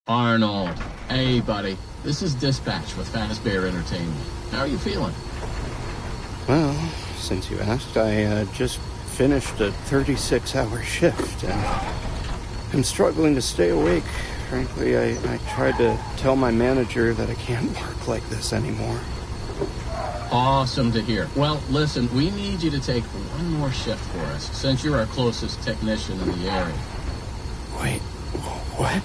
Arnold. Hey, buddy. This is Dispatch with Fazbear Entertainment. How are you feeling? Well, since you asked, I just finished a 36-hour shift, and I'm struggling to stay awake. Frankly, I tried to tell my manager that I can't work like this anymore. Awesome to hear. Well, listen, we need you to take one more shift for us, since you're our closest technician in the area. Wait, what?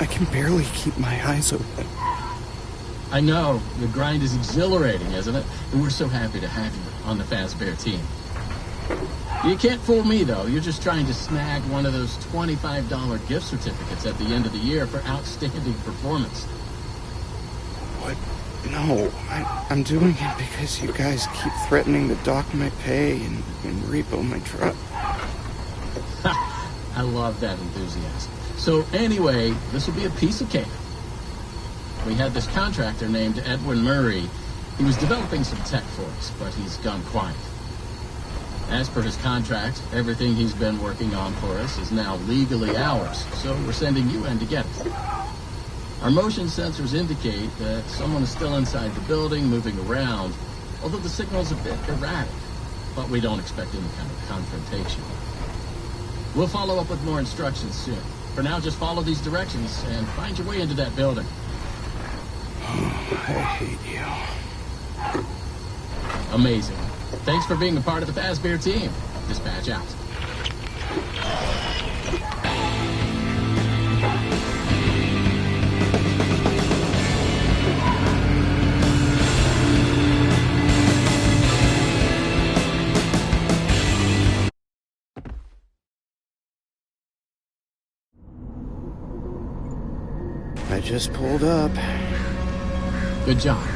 I can barely keep my eyes open. I know. The grind is exhilarating, isn't it? And we're so happy to have you on the Fazbear team. You can't fool me, though. You're just trying to snag one of those $25 gift certificates at the end of the year for outstanding performance. What? No, I'm doing it because you guys keep threatening to dock my pay and repo my truck. I love that enthusiasm. So anyway, this will be a piece of cake. We had this contractor named Edwin Murray. He was developing some tech for us, but he's gone quiet. As per his contract, everything he's been working on for us is now legally ours, so we're sending you in to get it. Our motion sensors indicate that someone is still inside the building, moving around, although the signal's a bit erratic. But we don't expect any kind of confrontation. We'll follow up with more instructions soon. For now, just follow these directions and find your way into that building. I hate you. Amazing. Thanks for being a part of the Fazbear team. Dispatch out. I just pulled up. Good job.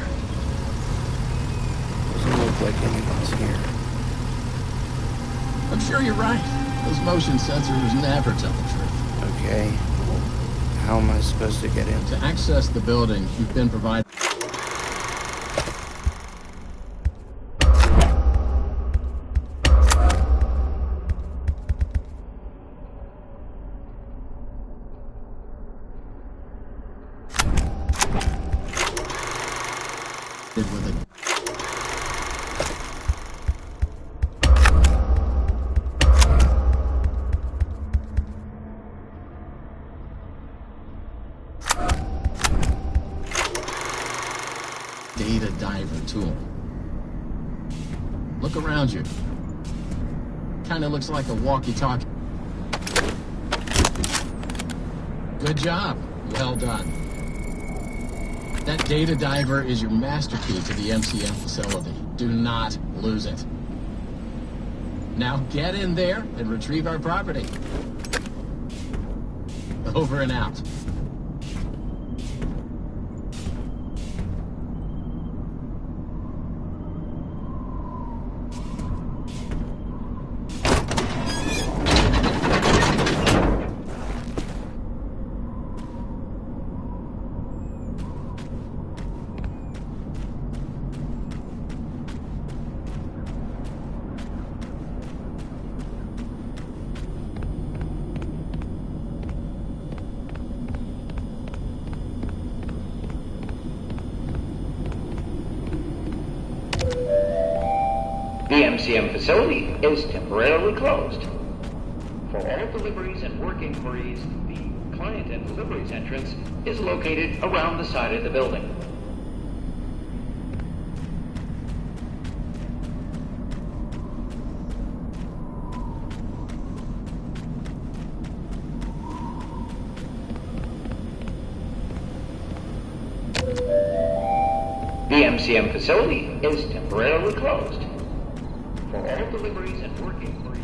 Doesn't look like anyone's here. I'm sure you're right. Those motion sensors never tell the truth. Okay. How am I supposed to get in? To access the building, you've been provided... with it. Data diver tool. Look around you. Kinda looks like a walkie-talkie. Good job. Well done. That data diver is your master key to the MCM facility. Do not lose it. Now get in there and retrieve our property. Over and out. The MCM facility is temporarily closed. For all deliveries and work inquiries, the client and deliveries entrance is located around the side of the building. The MCM facility is temporarily closed. For all deliveries and work inquiries,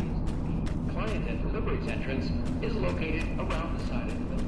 the client and deliveries entrance is located around the side of the building.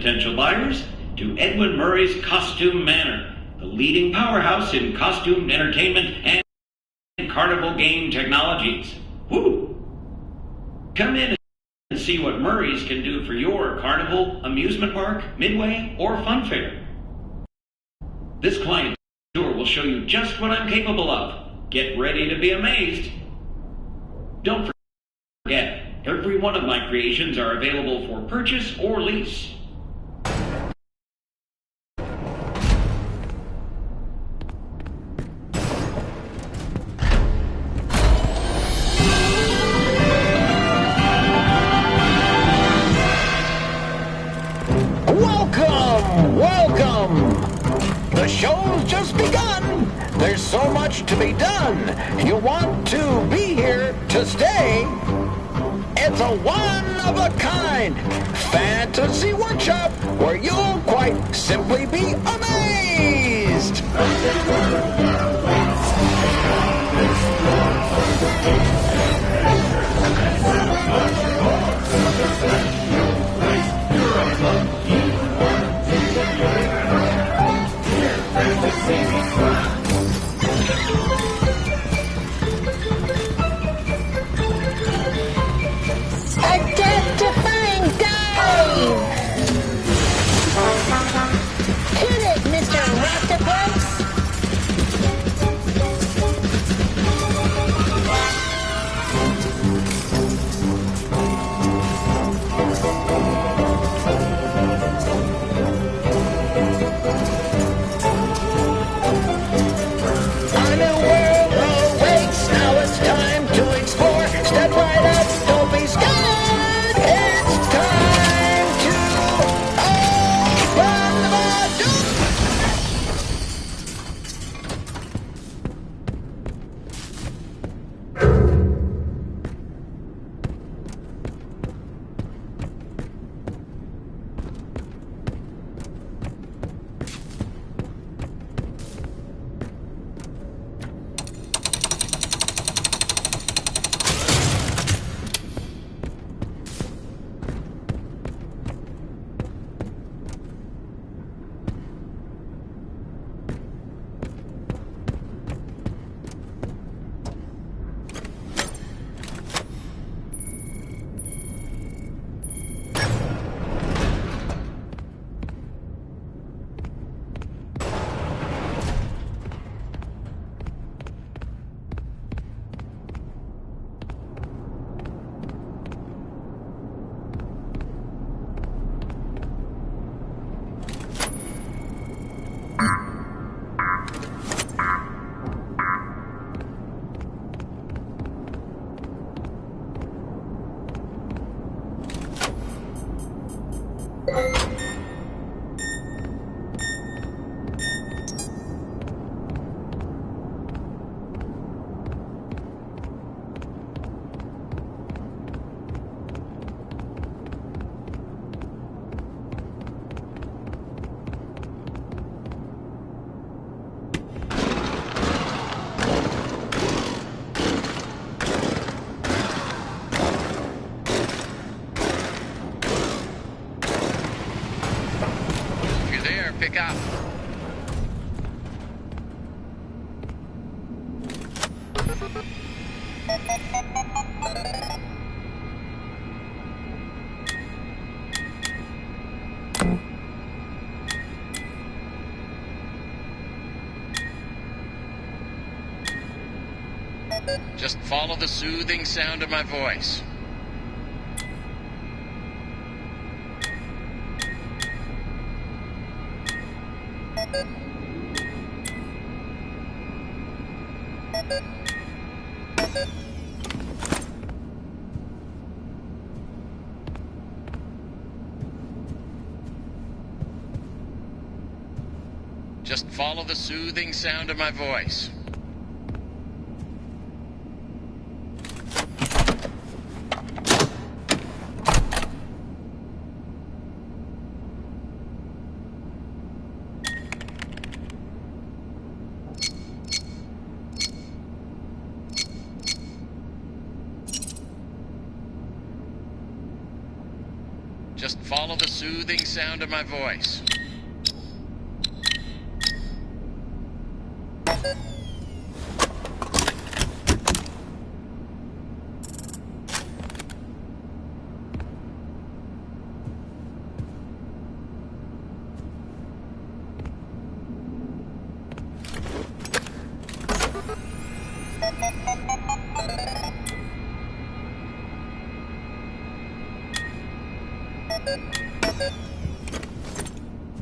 potential buyers to Edwin Murray's Costume Manor, the leading powerhouse in costume entertainment and carnival game technologies. Woo! Come in and see what Murray's can do for your carnival, amusement park, midway, or fun fair. This client tour will show you just what I'm capable of. Get ready to be amazed. Don't forget, every one of my creations are available for purchase or lease. Welcome! The show's just begun. There's so much to be done. You want to be here to stay. It's a one-of-a-kind fantasy workshop where you'll quite simply be amazed. Death-defying dive! Hit it, Mr. Raptoplex! A new world awaits. Now it's time to explore. Step right up. Don't be scared. It's time to open the door. Pick up. Just follow the soothing sound of my voice. Just follow the soothing sound of my voice. Just follow the soothing sound of my voice.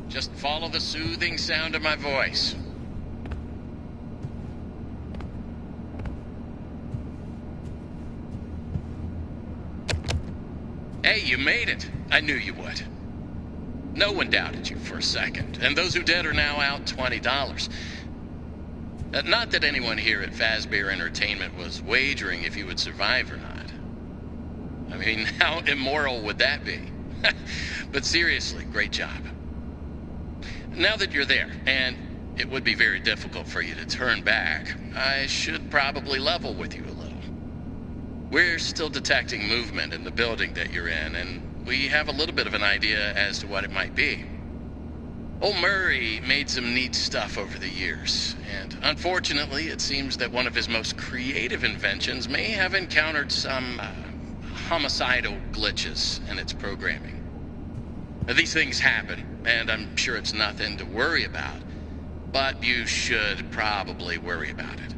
Just follow the soothing sound of my voice. Hey, you made it. I knew you would. No one doubted you for a second, and those who did are now out $20. Not that anyone here at Fazbear Entertainment was wagering if you would survive or not. I mean, how immoral would that be? But seriously, great job. Now that you're there, and it would be very difficult for you to turn back, I should probably level with you a little. We're still detecting movement in the building that you're in, and we have a little bit of an idea as to what it might be. Old Murray made some neat stuff over the years, and unfortunately, it seems that one of his most creative inventions may have encountered some homicidal glitches in its programming. Now, these things happen, and I'm sure it's nothing to worry about, but you should probably worry about it.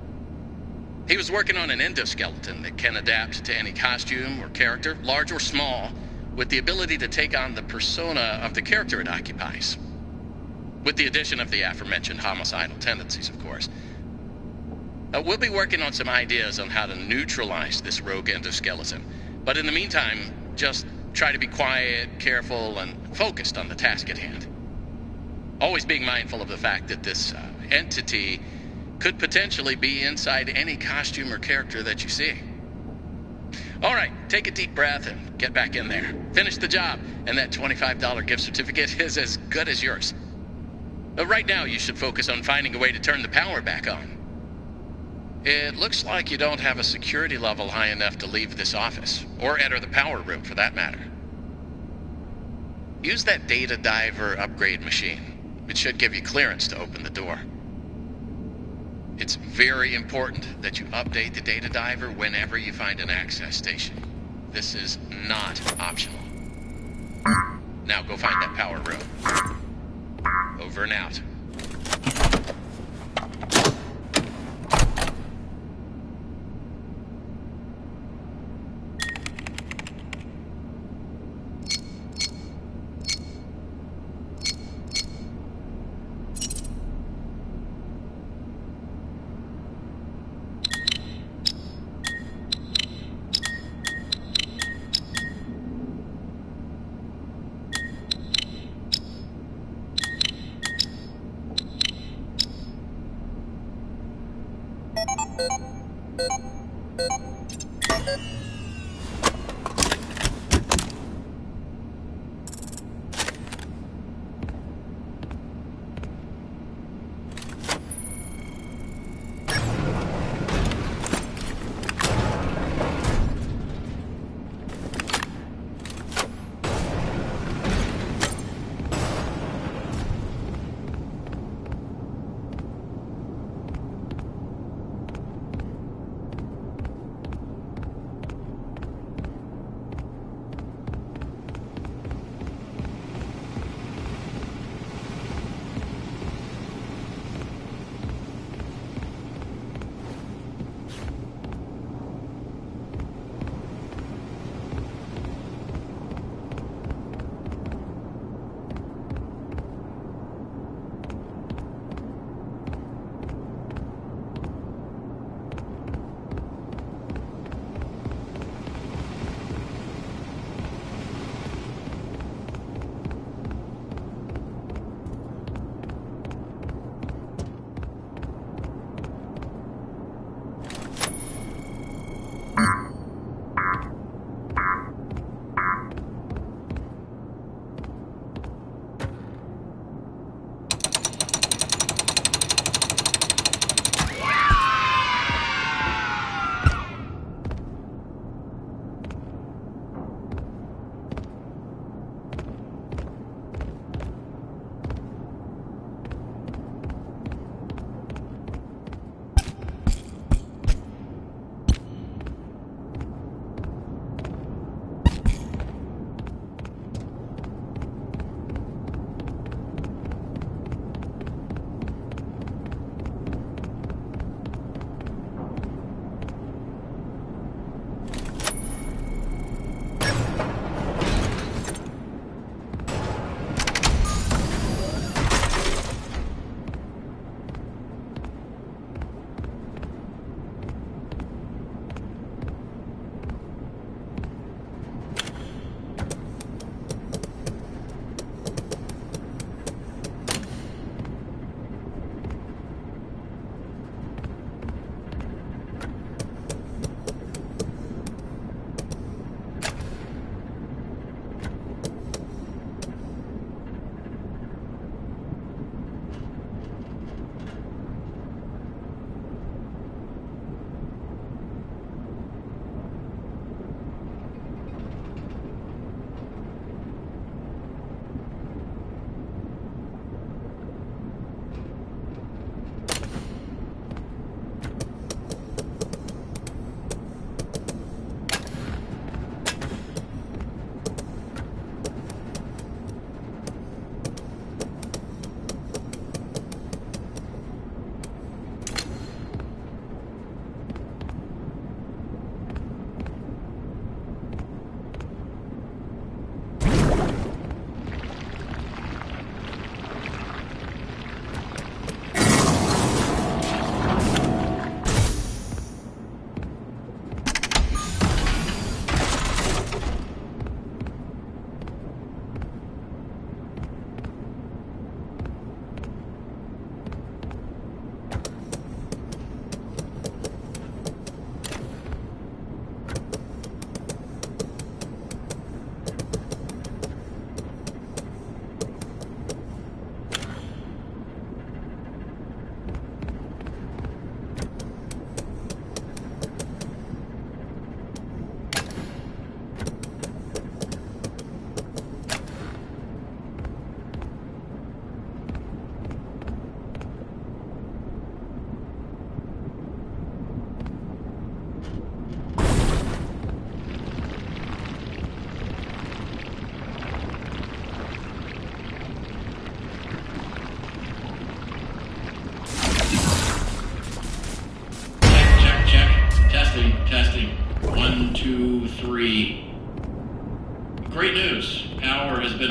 He was working on an endoskeleton that can adapt to any costume or character, large or small, with the ability to take on the persona of the character it occupies. With the addition of the aforementioned homicidal tendencies, of course. We'll be working on some ideas on how to neutralize this rogue endoskeleton, but in the meantime, just try to be quiet, careful, and focused on the task at hand. Always being mindful of the fact that this entity could potentially be inside any costume or character that you see. All right, take a deep breath and get back in there. Finish the job, and that $25 gift certificate is as good as yours. Right now, you should focus on finding a way to turn the power back on. It looks like you don't have a security level high enough to leave this office, or enter the power room for that matter. Use that data diver upgrade machine. It should give you clearance to open the door. It's very important that you update the data diver whenever you find an access station. This is not optional. Now go find that power room. Over and out.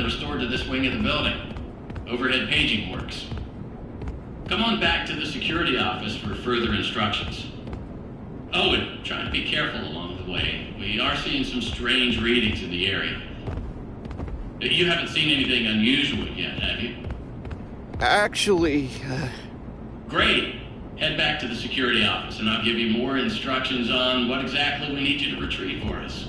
restored to this wing of the building. Overhead paging works. Come on back to the security office for further instructions. Oh, and try to be careful along the way. We are seeing some strange readings in the area. You haven't seen anything unusual yet, have you? Actually, Great. Head back to the security office, and I'll give you more instructions on what exactly we need you to retrieve for us.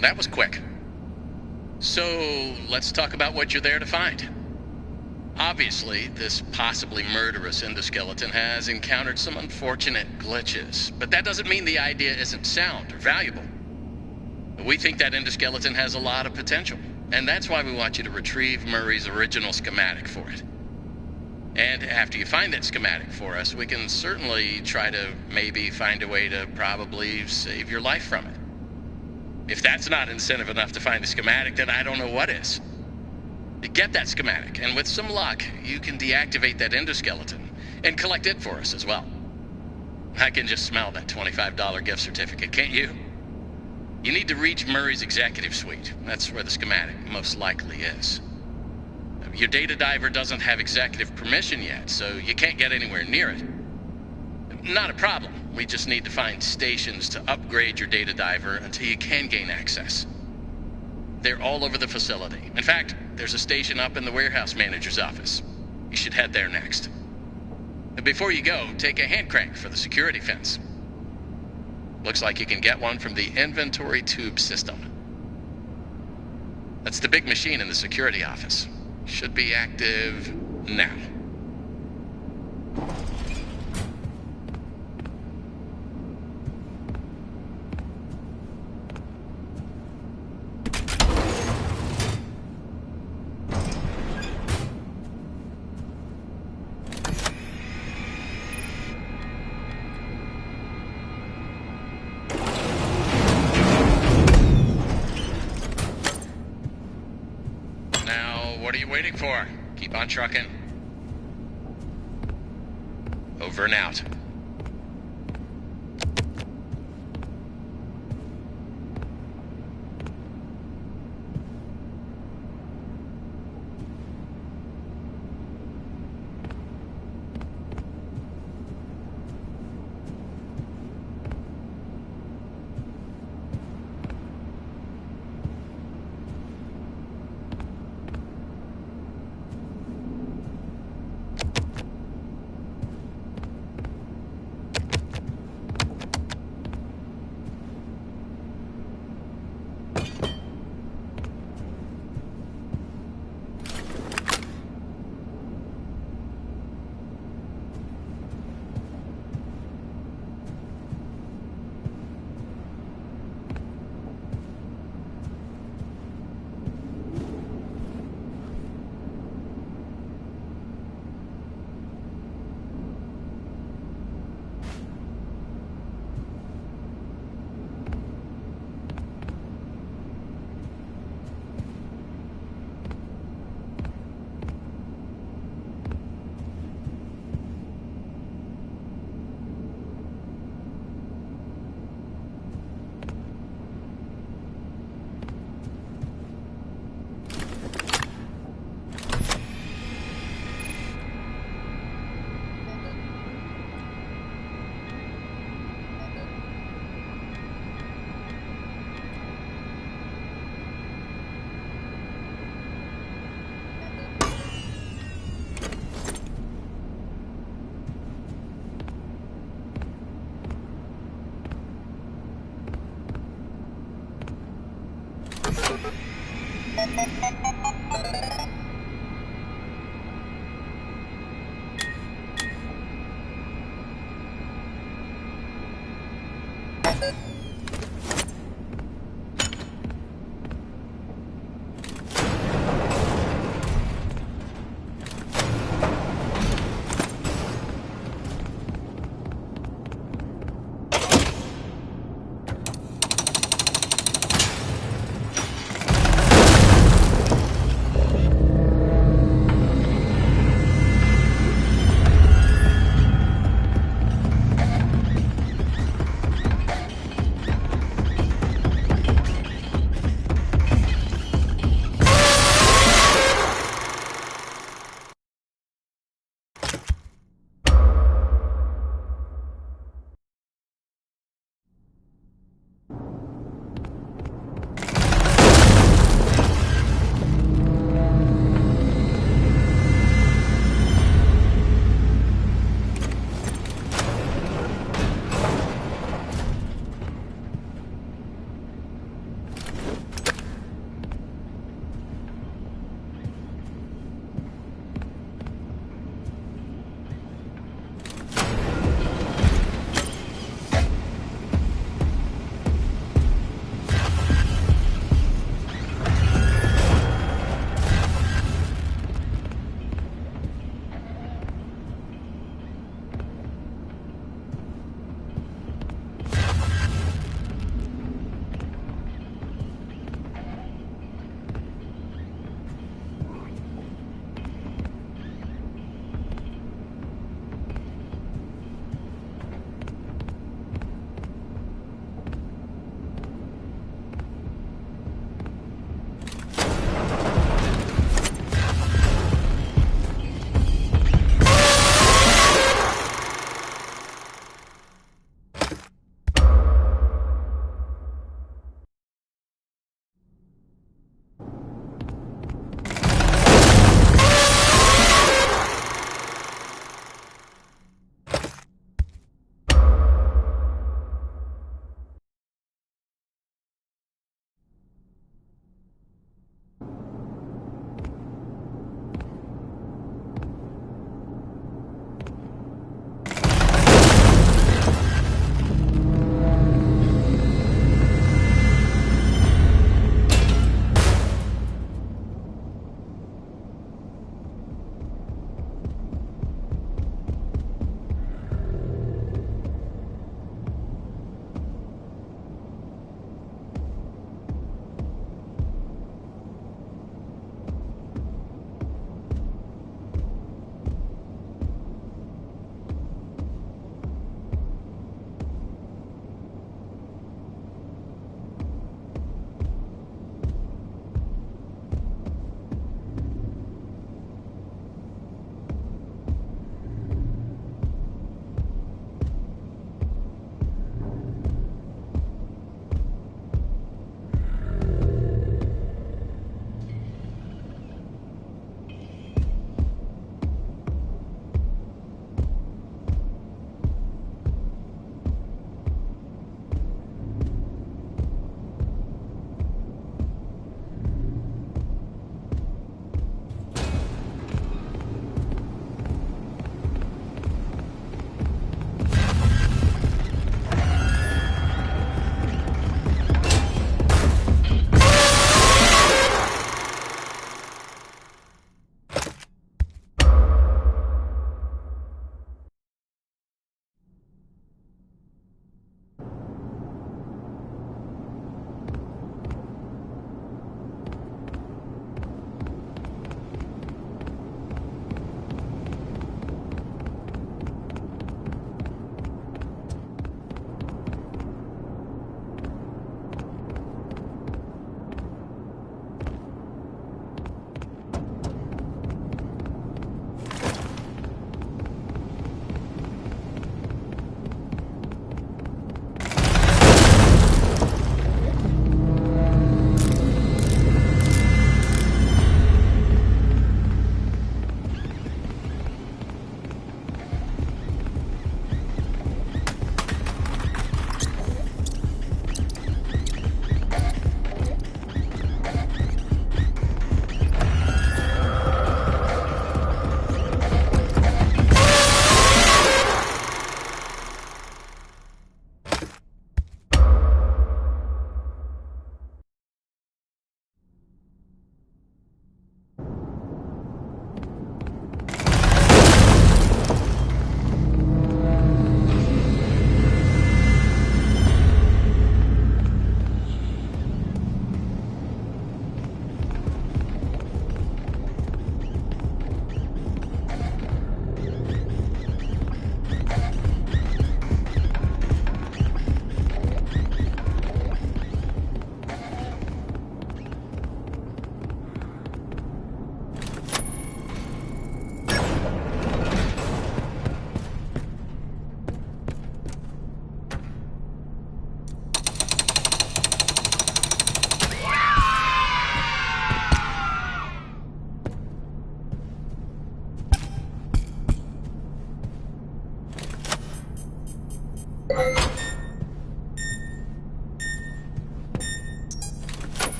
That was quick. So, let's talk about what you're there to find. Obviously, this possibly murderous endoskeleton has encountered some unfortunate glitches, but that doesn't mean the idea isn't sound or valuable. We think that endoskeleton has a lot of potential, and that's why we want you to retrieve Murray's original schematic for it. And after you find that schematic for us, we can certainly try to maybe find a way to probably save your life from it. If that's not incentive enough to find the schematic, then I don't know what is. You get that schematic, and with some luck, you can deactivate that endoskeleton and collect it for us as well. I can just smell that $25 gift certificate, can't you? You need to reach Murray's executive suite. That's where the schematic most likely is. Your data diver doesn't have executive permission yet, so you can't get anywhere near it. Not a problem. We just need to find stations to upgrade your data diver until you can gain access. They're all over the facility. In fact, there's a station up in the warehouse manager's office. You should head there next. And before you go, take a hand crank for the security fence. Looks like you can get one from the inventory tube system. That's the big machine in the security office. Should be active now. What are you waiting for? Keep on trucking. Over and out.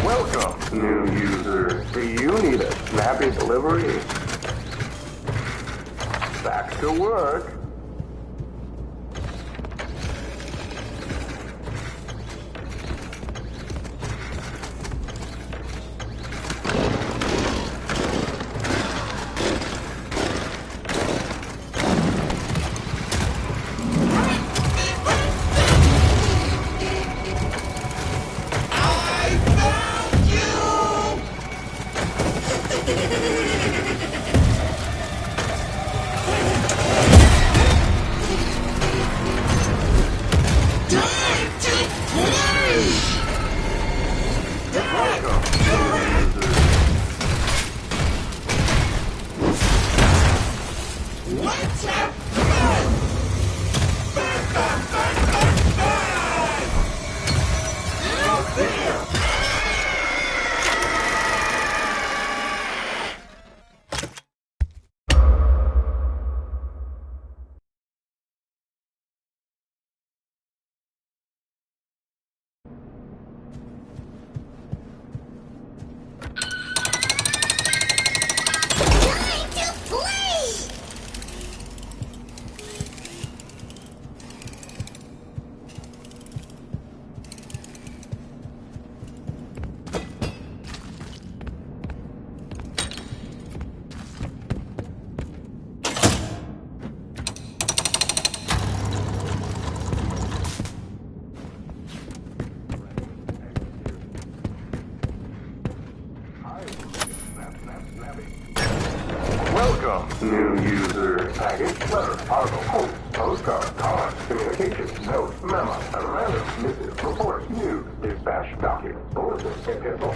Welcome, new user. Do you need a snappy delivery? Back to work. Welcome, new user. Package, letter, article, post, postcard, card, communications, note, memo, a random, missive, report, news, dispatch, document, bulletin, epistle.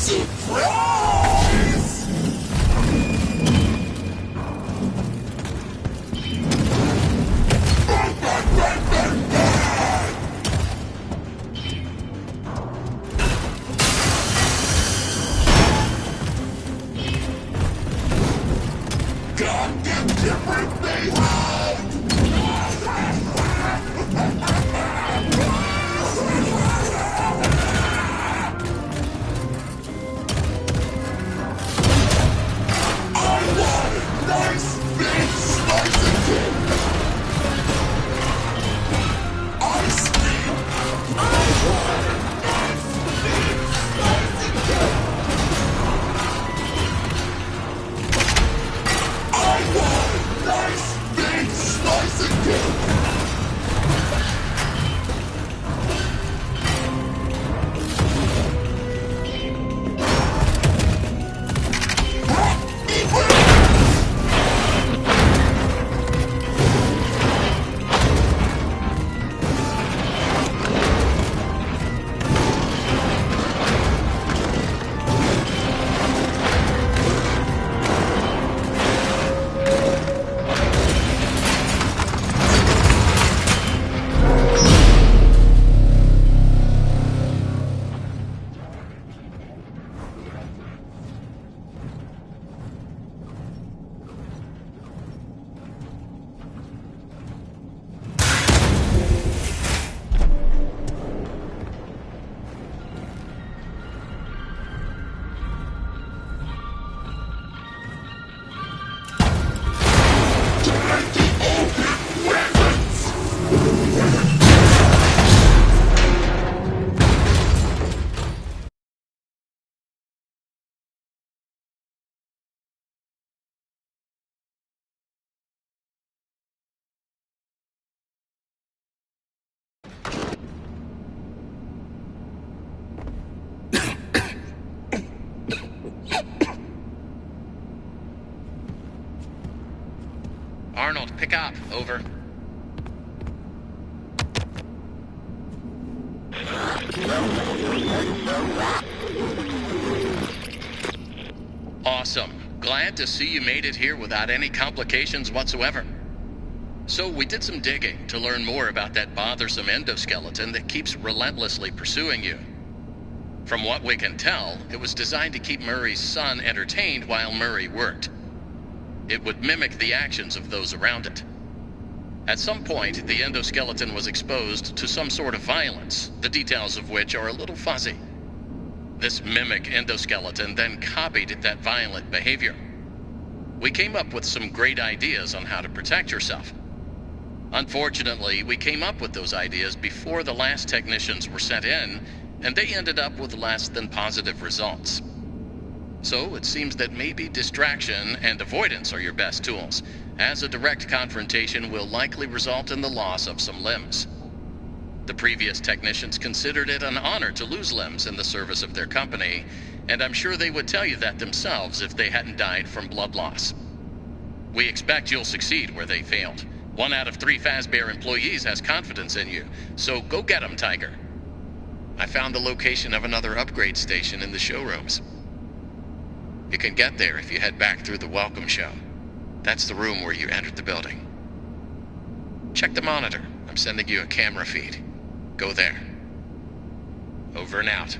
Surprise! failed. Pick up. Over. Awesome. Glad to see you made it here without any complications whatsoever. So we did some digging to learn more about that bothersome endoskeleton that keeps relentlessly pursuing you. From what we can tell, it was designed to keep Murray's son entertained while Murray worked. It would mimic the actions of those around it. At some point, the endoskeleton was exposed to some sort of violence, the details of which are a little fuzzy. This mimic endoskeleton then copied that violent behavior. We came up with some great ideas on how to protect yourself. Unfortunately, we came up with those ideas before the last technicians were sent in, and they ended up with less than positive results. So it seems that maybe distraction and avoidance are your best tools, as a direct confrontation will likely result in the loss of some limbs. The previous technicians considered it an honor to lose limbs in the service of their company, and I'm sure they would tell you that themselves if they hadn't died from blood loss. We expect you'll succeed where they failed. 1 out of 3 Fazbear employees has confidence in you, so go get 'em, Tiger. I found the location of another upgrade station in the showrooms. You can get there if you head back through the welcome show. That's the room where you entered the building. Check the monitor. I'm sending you a camera feed. Go there. Over and out.